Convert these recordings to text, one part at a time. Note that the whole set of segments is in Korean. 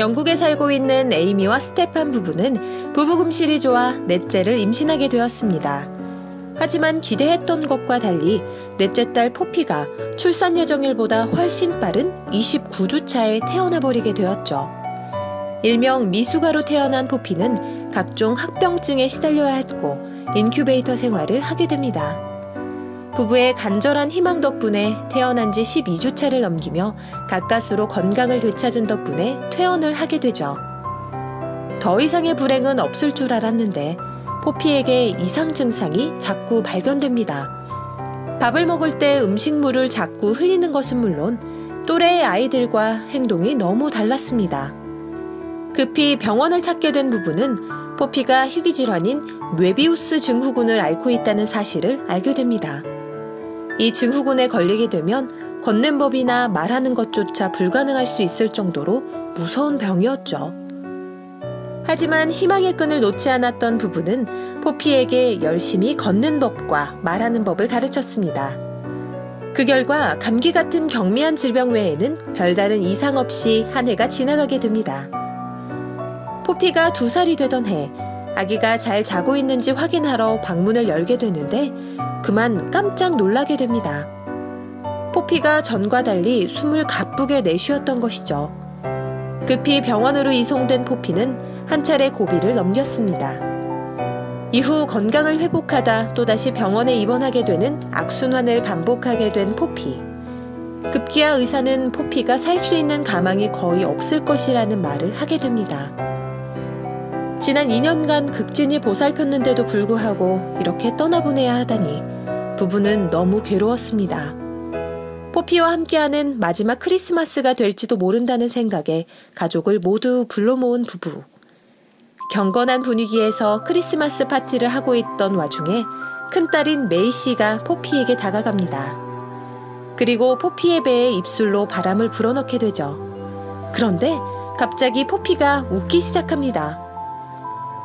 영국에 살고 있는 에이미와 스테판 부부는 부부금실이 좋아 넷째를 임신하게 되었습니다. 하지만 기대했던 것과 달리 넷째 딸 포피가 출산 예정일보다 훨씬 빠른 29주 차에 태어나버리게 되었죠. 일명 미숙아로 태어난 포피는 각종 합병증에 시달려야 했고 인큐베이터 생활을 하게 됩니다. 부부의 간절한 희망 덕분에 태어난 지 12주 차를 넘기며 가까스로 건강을 되찾은 덕분에 퇴원을 하게 되죠. 더 이상의 불행은 없을 줄 알았는데 포피에게 이상 증상이 자꾸 발견됩니다. 밥을 먹을 때 음식물을 자꾸 흘리는 것은 물론 또래의 아이들과 행동이 너무 달랐습니다. 급히 병원을 찾게 된 부부는 포피가 희귀질환인 뇌비우스 증후군을 앓고 있다는 사실을 알게 됩니다. 이 증후군에 걸리게 되면 걷는 법이나 말하는 것조차 불가능할 수 있을 정도로 무서운 병이었죠. 하지만 희망의 끈을 놓지 않았던 부부는 포피에게 열심히 걷는 법과 말하는 법을 가르쳤습니다. 그 결과 감기 같은 경미한 질병 외에는 별다른 이상 없이 한 해가 지나가게 됩니다. 포피가 2살이 되던 해, 아기가 잘 자고 있는지 확인하러 방문을 열게 되는데 그만 깜짝 놀라게 됩니다. 포피가 전과 달리 숨을 가쁘게 내쉬었던 것이죠. 급히 병원으로 이송된 포피는 한 차례 고비를 넘겼습니다. 이후 건강을 회복하다 또다시 병원에 입원하게 되는 악순환을 반복하게 된 포피. 급기야 의사는 포피가 살 수 있는 가망이 거의 없을 것이라는 말을 하게 됩니다. 지난 2년간 극진히 보살폈는데도 불구하고 이렇게 떠나보내야 하다니 부부는 너무 괴로웠습니다. 포피와 함께하는 마지막 크리스마스가 될지도 모른다는 생각에 가족을 모두 불러 모은 부부. 경건한 분위기에서 크리스마스 파티를 하고 있던 와중에 큰딸인 메이 씨가 포피에게 다가갑니다. 그리고 포피의 배에 입술로 바람을 불어넣게 되죠. 그런데 갑자기 포피가 웃기 시작합니다.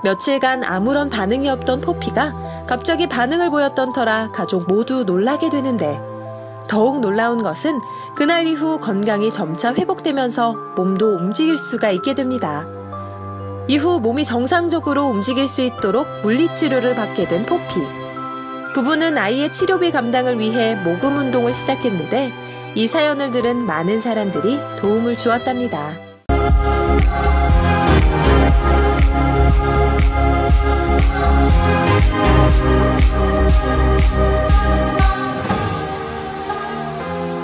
며칠간 아무런 반응이 없던 포피가 갑자기 반응을 보였던 터라 가족 모두 놀라게 되는데 더욱 놀라운 것은 그날 이후 건강이 점차 회복되면서 몸도 움직일 수가 있게 됩니다. 이후 몸이 정상적으로 움직일 수 있도록 물리치료를 받게 된 포피. 부부는 아이의 치료비 감당을 위해 모금 운동을 시작했는데 이 사연을 들은 많은 사람들이 도움을 주었답니다.